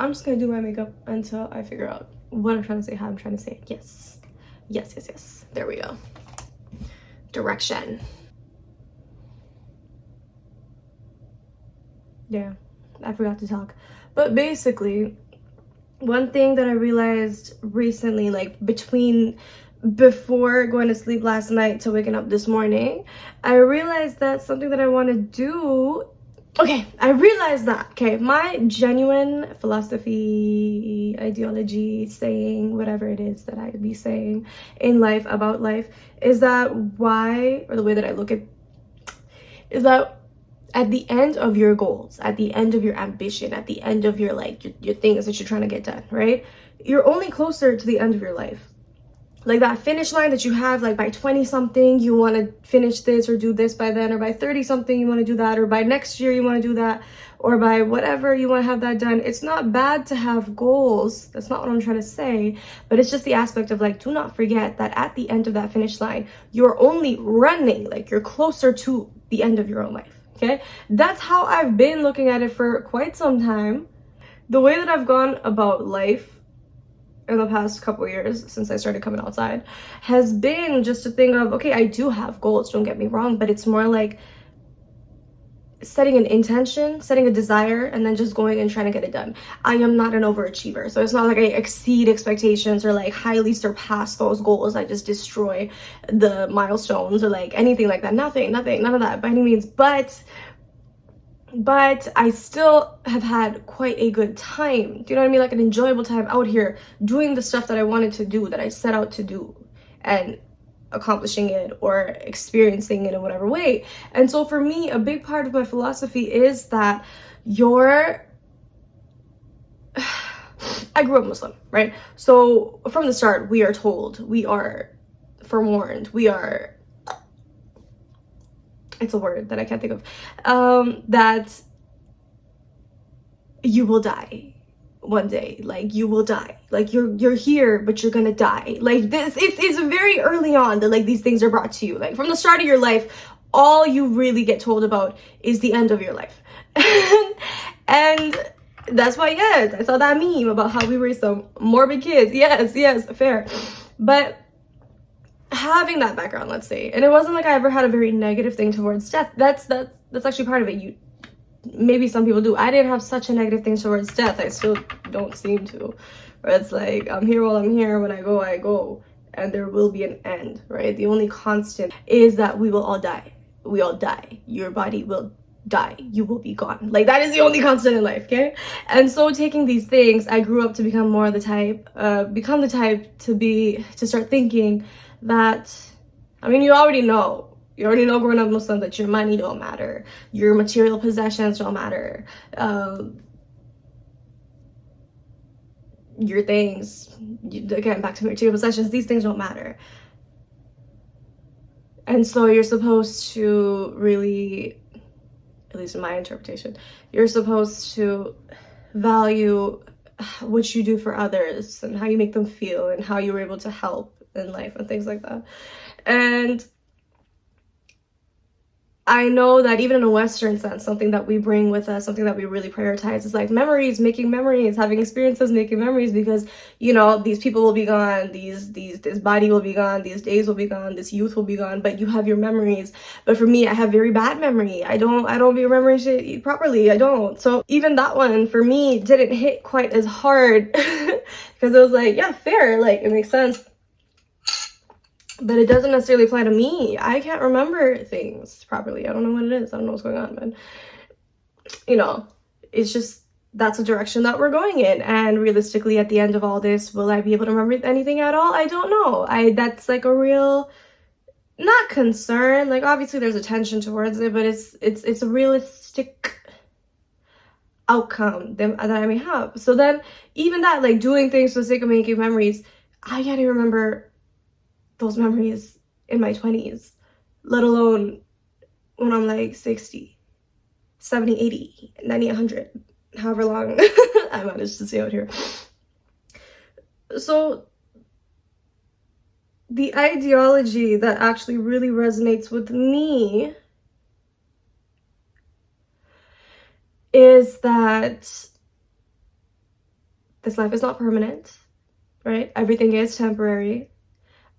I'm just gonna do my makeup until I figure out what I'm trying to say, how I'm trying to say it. Yes. Yes, yes, yes. There we go. Direction. Yeah, I forgot to talk. But basically, one thing that I realized recently, like before going to sleep last night to waking up this morning, I realized that something that I want to do. Okay, I realized that, okay, my genuine philosophy, ideology, saying, whatever it is that I be saying in life about life, is that or the way that I look at, is that at the end of your goals, at the end of your ambition, at the end of your your things that you're trying to get done, right? You're only closer to the end of your life. Like that finish line that you have, like by 20 something you want to finish this or do this by then, or by 30 something you want to do that, or by next year you want to do that, or by whatever you want to have that done. It's not bad to have goals, that's not what I'm trying to say, but it's just the aspect of like, do not forget that at the end of that finish line you're only running, like you're closer to the end of your own life. Okay, that's how I've been looking at it for quite some time. The way that I've gone about life in the past couple years since I started coming outside has been just a thing of, okay, I do have goals, don't get me wrong, but it's more like setting an intention, setting a desire, and then just going and trying to get it done. I am not an overachiever, so it's not like I exceed expectations or like highly surpass those goals. I just destroy the milestones or like anything like that. Nothing, none of that by any means. But I still have had quite a good time. Do you know what I mean? Like an enjoyable time out here doing the stuff that I wanted to do, that I set out to do, and accomplishing it or experiencing it in whatever way. And so for me, a big part of my philosophy is that I grew up Muslim, right? So from the start, we are told, we are forewarned, it's a word that I can't think of, that you will die one day. Like, you will die, like you're here but you're gonna die. Like this, it's very early on that like these things are brought to you. Like from the start of your life, all you really get told about is the end of your life. And that's why, yes, I saw that meme about how we raised some morbid kids. Yes, fair. But having that background, let's say, and it wasn't like I ever had a very negative thing towards death. That's actually part of it. Maybe some people do. I didn't have such a negative thing towards death. I still don't seem to. Where it's like, I'm here while I'm here. When I go, I go. And there will be an end, right? The only constant is that we will all die. We all die. Your body will die. You will be gone. Like, that is the only constant in life, okay? And so taking these things, I grew up to become more the type, to start thinking that, I mean, you already know growing up Muslim that your money don't matter, your material possessions don't matter, your things, again, back to material possessions, these things don't matter. And so you're supposed to really, at least in my interpretation, you're supposed to value what you do for others and how you make them feel and how you were able to help in life and things like that. And I know that even in a Western sense, something that we bring with us, something that we really prioritize is like memories, making memories, having experiences, making memories, because, you know, these people will be gone, this body will be gone, these days will be gone, this youth will be gone, but you have your memories. But for me, I have very bad memory. I don't be remembering shit properly. I don't. So even that one for me didn't hit quite as hard because it was like, yeah, fair, like it makes sense. But it doesn't necessarily apply to me. I can't remember things properly. I don't know what it is. I don't know what's going on, but you know, it's just, that's a direction that we're going in. And realistically, at the end of all this, will I be able to remember anything at all? I don't know. That's like a real, not concern. Like obviously there's a tension towards it, but it's a realistic outcome that I may have. So then even that, like doing things for the sake of making memories, I can't even remember those memories in my 20s, let alone when I'm like 60, 70, 80, 90, 100, however long I managed to stay out here. So the ideology that actually really resonates with me is that this life is not permanent, right? Everything is temporary.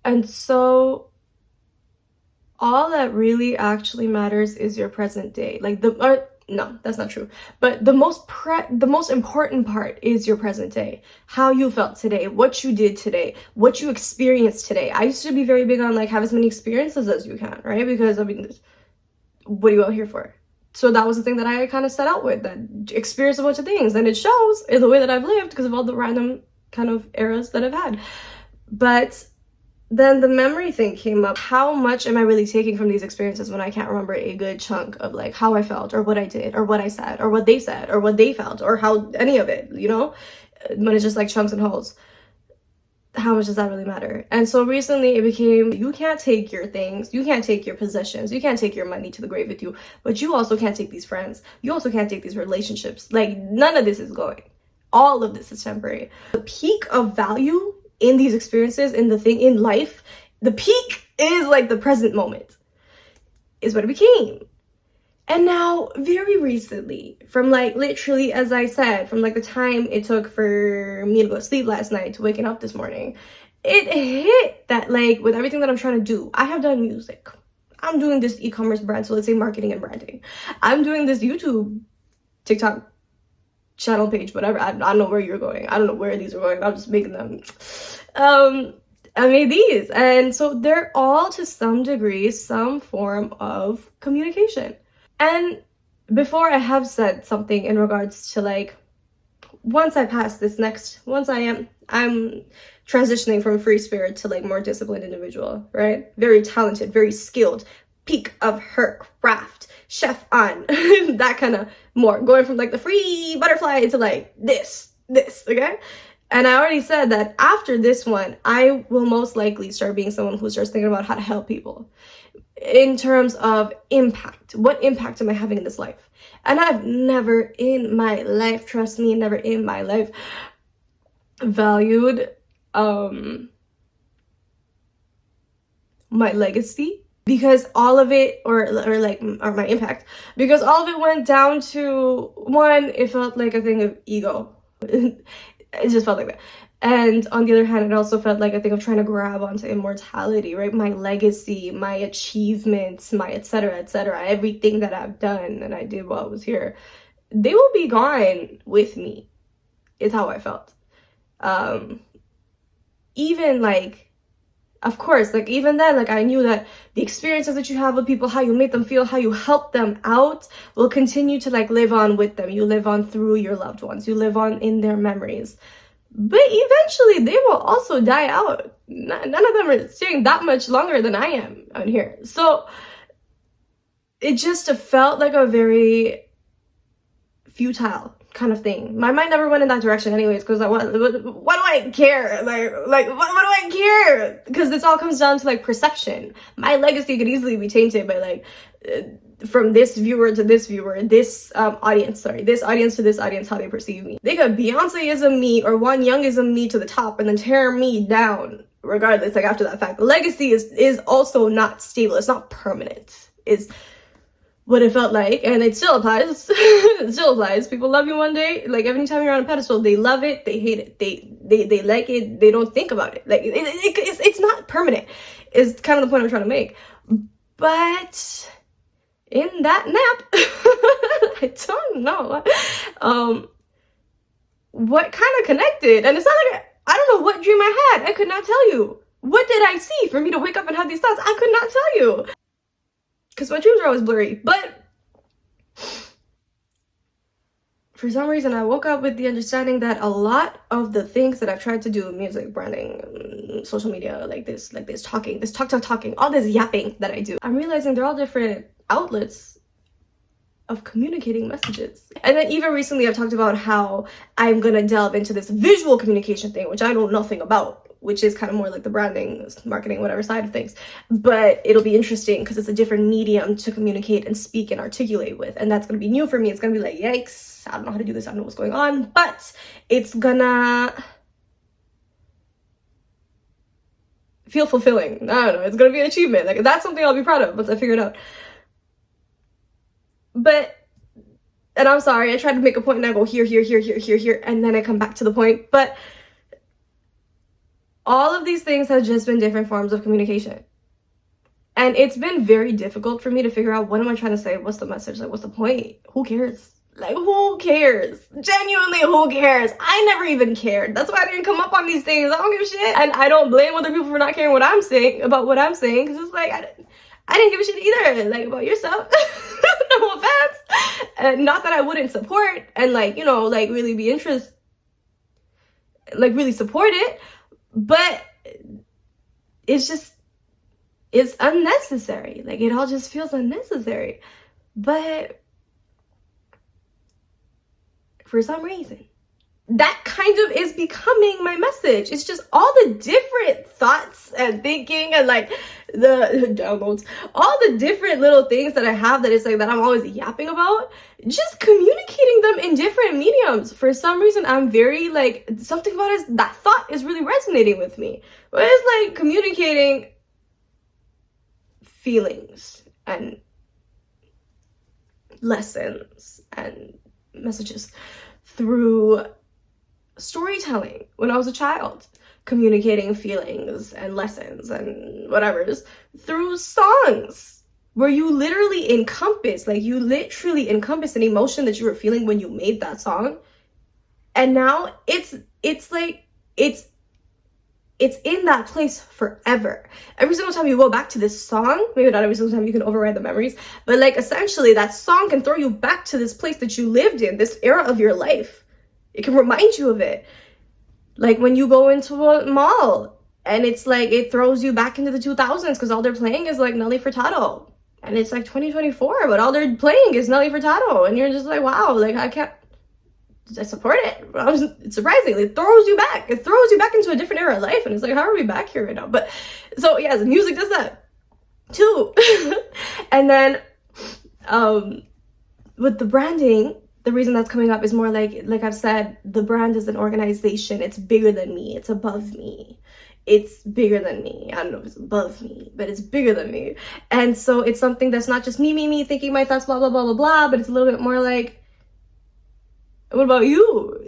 And so all that really actually matters is your present day. Like no, that's not true. But the most important part is your present day. How you felt today, what you did today, what you experienced today. I used to be very big on like have as many experiences as you can, right? Because I mean, what are you out here for? So that was the thing that I kind of set out with, that experience a bunch of things, and it shows in the way that I've lived because of all the random kind of eras that I've had. But then the memory thing came up. How much am I really taking from these experiences when I can't remember a good chunk of like how I felt or what I did or what I said or what they said or what they felt or how any of it, you know, when it's just like chunks and holes. How much does that really matter? And so recently it became, you can't take your things, you can't take your possessions, you can't take your money to the grave with you, but you also can't take these friends, you also can't take these relationships. Like none of this is going. All of this is temporary. The peak of value in these experiences, in the thing in life, the peak is like the present moment, is what it became. And now, very recently, from like literally, as I said, from like the time it took for me to go to sleep last night to waking up this morning, it hit that like with everything that I'm trying to do, I have done music. I'm doing this e-commerce brand, so let's say marketing and branding. I'm doing this YouTube, TikTok channel page, whatever. I don't know where you're going. I don't know where these are going. I'm just making them. I made these. And so they're all to some degree, some form of communication. And before I have said something in regards to like, once I pass this next, I'm transitioning from free spirit to like more disciplined individual, right? Very talented, very skilled, peak of her craft, chef on, that kind of more, going from like the free butterfly to like this, okay? And I already said that after this one, I will most likely start being someone who starts thinking about how to help people in terms of impact. What impact am I having in this life? And I've never in my life, trust me, never in my life valued my legacy, because all of it, or my impact, because all of it went down to one, it felt like a thing of ego. It just felt like that. And on the other hand, it also felt like a thing of trying to grab onto immortality, right? My legacy, my achievements, my etc., everything that I've done and I did while I was here, they will be gone with me, is how I felt. Even like, of course, like even then, like I knew that the experiences that you have with people, how you make them feel, how you help them out, will continue to like live on with them. You live on through your loved ones. You live on in their memories. But eventually they will also die out. None of them are staying that much longer than I am out here. So it just felt like a very futile kind of thing. My mind never went in that direction anyways, because like, what do I care? Like what do I care? Because this all comes down to like perception. My legacy could easily be tainted by like from this viewer to this viewer, this audience to this audience, how they perceive me. They could Beyonce-ism me or One Young-ism me to the top and then tear me down regardless, like after that fact. The legacy is also not stable. It's not permanent, is what it felt like, and it still applies. It still applies. People love you one day, like every time you're on a pedestal, they love it, they hate it, they like it, they don't think about it. Like it's not permanent, is kind of the point I'm trying to make. But in that nap, I don't know what kind of connected, and it's not like I don't know what dream I had. I could not tell you. What did I see for me to wake up and have these thoughts? I could not tell you, because my dreams are always blurry. But for some reason, I woke up with the understanding that a lot of the things that I've tried to do, music, branding, social media, like this talking, this talking, all this yapping that I do, I'm realizing they're all different outlets of communicating messages. And then even recently, I've talked about how I'm gonna delve into this visual communication thing, which I know nothing about, which is kind of more like the branding, marketing, whatever side of things. But it'll be interesting because it's a different medium to communicate and speak and articulate with. And that's going to be new for me. It's going to be like, yikes, I don't know how to do this. I don't know what's going on. But it's gonna feel fulfilling. I don't know. It's going to be an achievement. Like that's something I'll be proud of once I figure it out. But And I'm sorry, I try to make a point and I go here, here, here, here, here, here, and then I come back to the point. But all of these things have just been different forms of communication. And it's been very difficult for me to figure out, what am I trying to say? What's the message? Like, what's the point? Who cares? Like, who cares? Genuinely, who cares? I never even cared. That's why I didn't come up on these things. I don't give a shit. And I don't blame other people for not caring what I'm saying, about what I'm saying, because it's like, I didn't give a shit either, like, about your stuff. No offense. And not that I wouldn't support and, like, you know, like, really be interested, like, really support it, but it's just, it's unnecessary. Like, it all just feels unnecessary. But for some reason, that kind of is becoming my message. It's just all the different thoughts and thinking and, like, the downloads, all the different little things that I have that is like that I'm always yapping about, just communicating them in different mediums. For some reason, I'm very, like, something about it, that thought is really resonating with me. But it's like communicating feelings and lessons and messages through storytelling. When I was a child, communicating feelings and lessons and whatever's through songs, where you literally encompass, like, you literally encompass an emotion that you were feeling when you made that song. And now it's like, it's in that place forever. Every single time you go back to this song, maybe not every single time you can override the memories, but, like, essentially that song can throw you back to this place that you lived in, this era of your life. It can remind you of it. Like when you go into a mall and it's like, it throws you back into the 2000s because all they're playing is, like, Nelly Furtado. And it's like 2024, but all they're playing is Nelly Furtado. And you're just like, wow, like, I support it. It's surprising. It throws you back. It throws you back into a different era of life. And it's like, how are we back here right now? But so, yeah, the music does that too. And then with the branding, the reason that's coming up is more like I've said, the brand is an organization. It's bigger than me. It's above me. It's bigger than me. I don't know if it's above me, but it's bigger than me. And so it's something that's not just me thinking my thoughts, blah, blah, blah, blah, blah, but it's a little bit more like, what about you?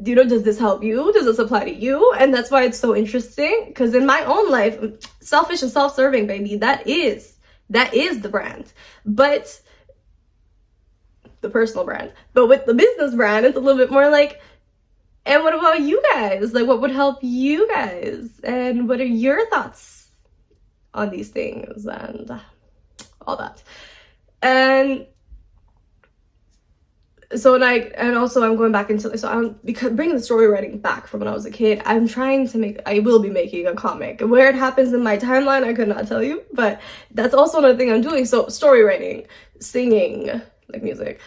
You know, does this help you? Does this apply to you? And that's why it's so interesting, because in my own life, selfish and self-serving, baby, that is the brand. But the personal brand. But with the business brand, it's a little bit more like, and what about you guys? Like, what would help you guys? And what are your thoughts on these things and all that? And so, like, and also I'm going back into, so I'm, because bringing the story writing back from when I was a kid, I'm trying to make, I will be making a comic. Where it happens in my timeline, I could not tell you, but that's also another thing I'm doing. So story writing, singing, like music,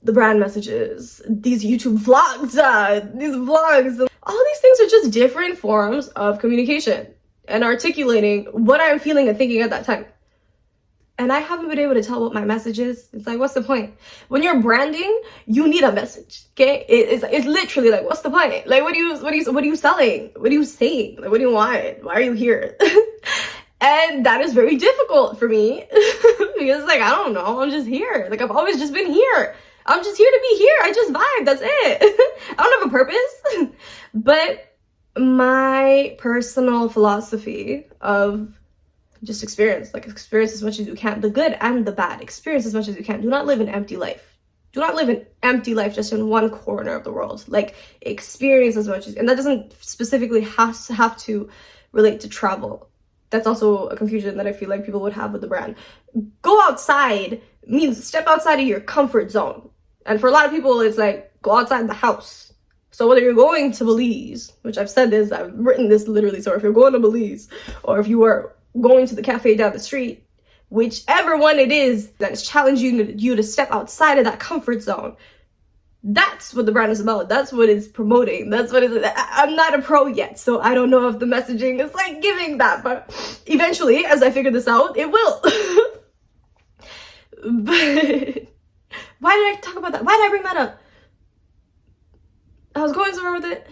the brand messages, these YouTube vlogs, all these things are just different forms of communication and articulating what I'm feeling and thinking at that time. And I haven't been able to tell what my message is. It's like, what's the point? When you're branding, you need a message, okay? It's literally like, what's the point? Like, what are you selling? What are you saying? Like, what do you want? Why are you here? And that is very difficult for me because, like, I don't know. I'm just here. Like, I've always just been here. I'm just here to be here. I just vibe. That's it. I don't have a purpose. But my personal philosophy of just experience, like, experience as much as you can, the good and the bad, experience as much as you can. Do not live an empty life. Do not live an empty life just in one corner of the world. Like, experience as much as, and that doesn't specifically have to relate to travel. That's also a confusion that I feel like people would have with the brand. Go outside means step outside of your comfort zone. And for a lot of people, it's like, go outside the house. So whether you're going to Belize, which I've said this, I've written this literally, so if you're going to Belize, or if you are going to the cafe down the street, whichever one it is that is challenging you to step outside of that comfort zone, that's what the brand is about. That's what it's promoting. That's what it's, I'm not a pro yet, so I don't know if the messaging is like giving that, but eventually, as I figure this out, it will. But why did I talk about that? Why did I bring that up? I was going somewhere with it.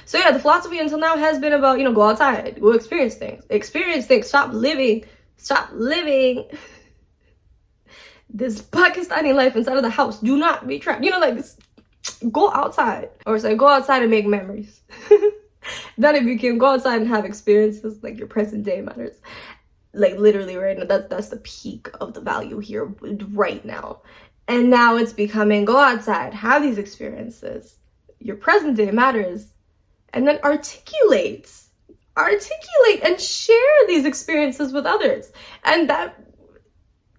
So yeah, the philosophy until now has been about, you know, go outside, go experience things, stop living this Pakistani life inside of the house. Do not be trapped. You know, like this. Go outside. Or it's like, go outside and make memories. Then if you can go outside and have experiences, like your present day matters. Like literally right now, that's the peak of the value here right now. And now it's becoming, go outside, have these experiences. Your present day matters. And then articulate and share these experiences with others. And that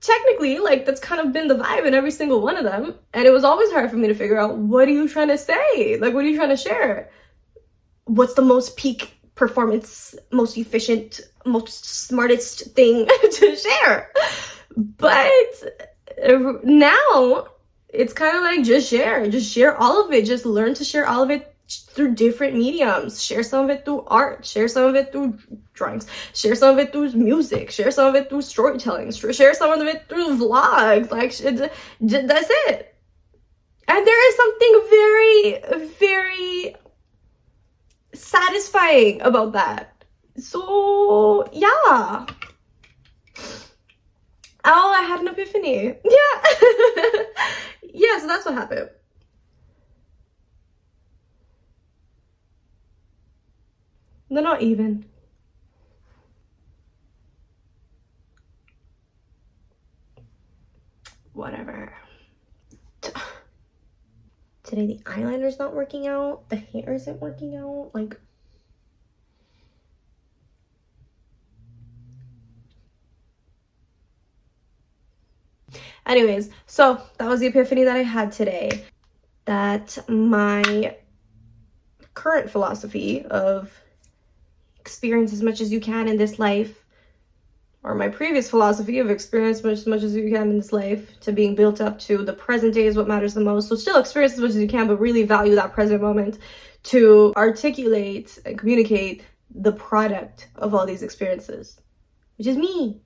technically, like, that's kind of been the vibe in every single one of them. And it was always hard for me to figure out, what are you trying to say? Like, what are you trying to share? What's the most peak performance, most efficient, most smartest thing to share? But now it's kind of like, just share all of it. Just learn to share all of it through different mediums. Share some of it through art, share some of it through drawings, share some of it through music, share some of it through storytelling, share some of it through vlogs. Like, that's it. And there is something very, very satisfying about that. So yeah. Oh, I had an epiphany. Yeah. Yeah, so that's what happened. They're not even. Whatever. Today the eyeliner's not working out. The hair isn't working out. Like, anyways, so that was the epiphany that I had today. That my current philosophy of experience as much as you can in this life, or my previous philosophy of experience as much as you can in this life, to being built up to the present day is what matters the most. So still experience as much as you can, but really value that present moment, to articulate and communicate the product of all these experiences, which is me.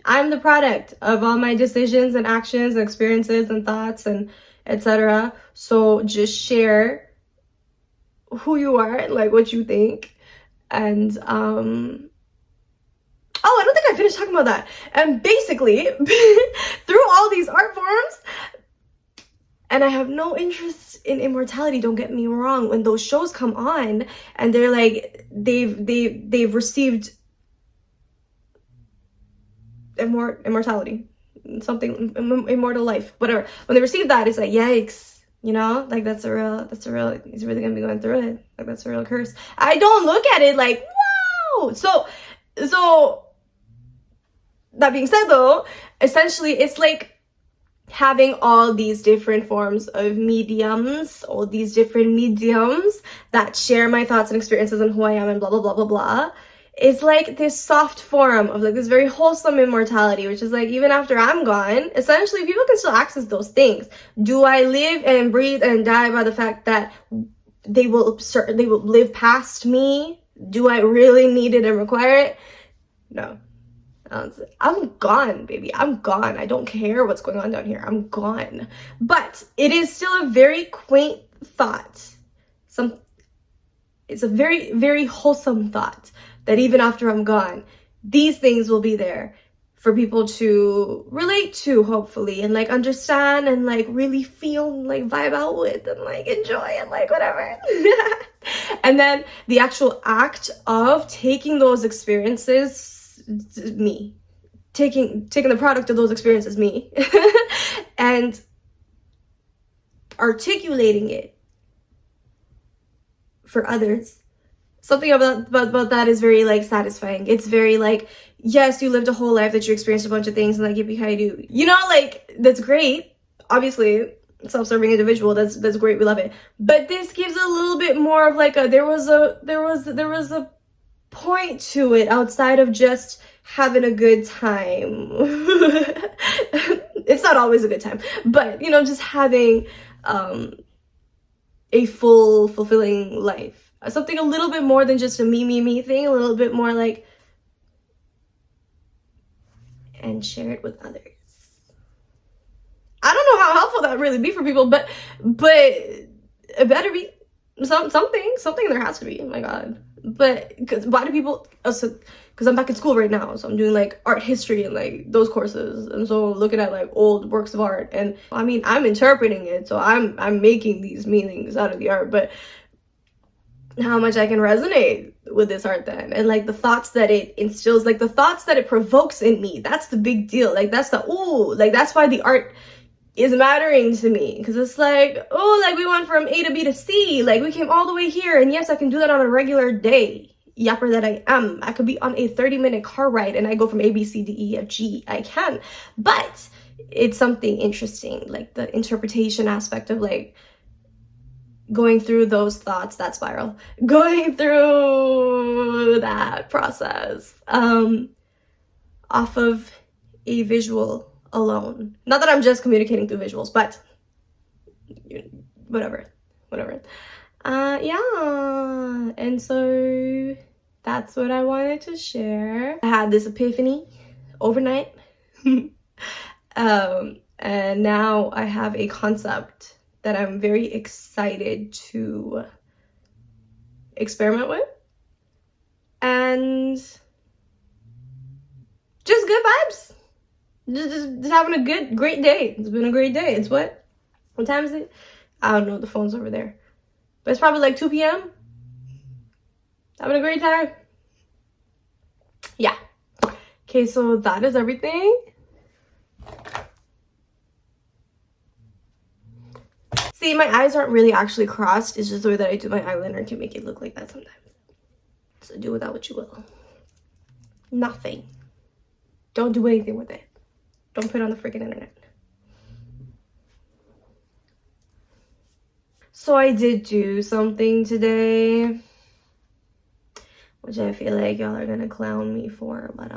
I'm the product of all my decisions and actions and experiences and thoughts and etc. So just share who you are and like what you think. And oh, I don't think I finished talking about that. And basically, through all these art forms, and I have no interest in immortality, don't get me wrong, when those shows come on and they're like, they've received immortality, something, immortal life, whatever. When they receive that, it's like, yikes. You know, like that's a real, he's really gonna be going through it. Like, that's a real curse. I don't look at it like, wow. So that being said though, essentially it's like having all these different forms of mediums, all these different mediums that share my thoughts and experiences and who I am and blah, blah, blah, blah, blah. It's like this soft form of like this very wholesome immortality, which is like, even after I'm gone, essentially people can still access those things. Do I live and breathe and die by the fact that they will live past me? Do I really need it and require it? No. I'm gone, baby. I'm gone. I don't care what's going on down here. I'm gone. But it is still a very quaint thought. It's a very, very wholesome thought that even after I'm gone, these things will be there for people to relate to, hopefully, and like understand and like really feel and like vibe out with and like enjoy and like whatever. And then the actual act of taking those experiences, me, taking the product of those experiences, me, and articulating it for others. Something about that is very like satisfying. It's very like, yes, you lived a whole life that you experienced a bunch of things and like yippee-ki-doo. You know, like, that's great. Obviously, self-serving individual, that's great. We love it. But this gives a little bit more of like there was a point to it outside of just having a good time. It's not always a good time, but you know, just having a full, fulfilling life. Something a little bit more than just a me thing, a little bit more like, and share it with others. I don't know how helpful that really be for people, but it better be something there has to be. Oh my god. But because why do people because I'm back in school right now, so I'm doing like art history and like those courses, and so looking at like old works of art, and I mean, I'm interpreting it, so I'm making these meanings out of the art, but how much I can resonate with this art then, and like the thoughts that it instills, like the thoughts that it provokes in me, that's the big deal. Like that's the ooh, like that's why the art is mattering to me, because it's like, oh, like we went from A to B to C, like we came all the way here, and yes, I can do that on a regular day, yapper that I am. I could be on a 30-minute car ride and I go from A, B, C, D, E, F, G. I can, but it's something interesting, like the interpretation aspect of like going through those thoughts, that spiral, going through that process off of a visual alone. Not that I'm just communicating through visuals, but whatever. Yeah, and so that's what I wanted to share. I had this epiphany overnight. And now I have a concept that I'm very excited to experiment with, and just good vibes. Just having a great day. It's been a great day. It's what time is it? I don't know, the phone's over there, but it's probably like 2 p.m. Having a great time. Yeah. Okay, so that is everything. See, my eyes aren't really actually crossed. It's just the way that I do my eyeliner can make it look like that sometimes. So do with that what you will. Nothing. Don't do anything with it. Don't put it on the freaking internet. So I did do something today, which I feel like y'all are gonna clown me for, but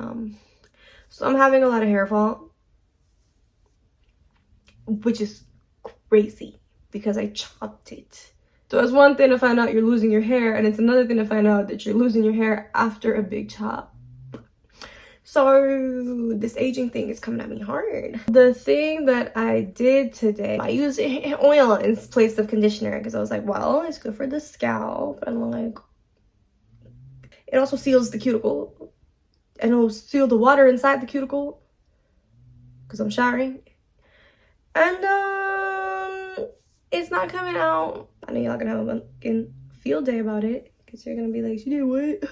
so I'm having a lot of hair fall, which is crazy because I chopped it. So it's one thing to find out you're losing your hair, and it's another thing to find out that you're losing your hair after a big chop. So this aging thing is coming at me hard. The thing that I did today, I used oil in place of conditioner because I was like, well, it's good for the scalp, and like it also seals the cuticle, and it'll seal the water inside the cuticle because I'm showering. And it's not coming out. I know y'all gonna have a fucking field day about it because you're gonna be like, she did what?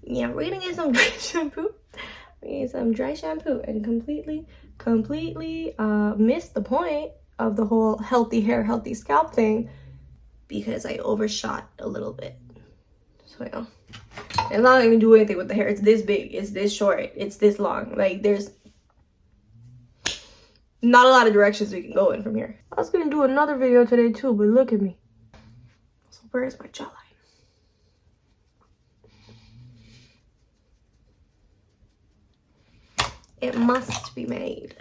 Yeah, we're gonna get some dry shampoo. We get some dry shampoo and completely missed the point of the whole healthy hair, healthy scalp thing because I overshot a little bit. So yeah, I'm not gonna do anything with the hair. It's this big, it's this short, it's this long. Like there's not a lot of directions we can go in from here. I was gonna do another video today too, but look at me. So where is my jawline? It must be made.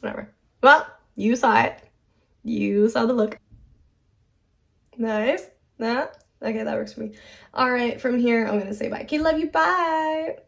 Whatever. Well, you saw it. You saw the look. Nice. Nah. Okay, that works for me. All right, from here, I'm gonna say bye. Okay, love you. Bye.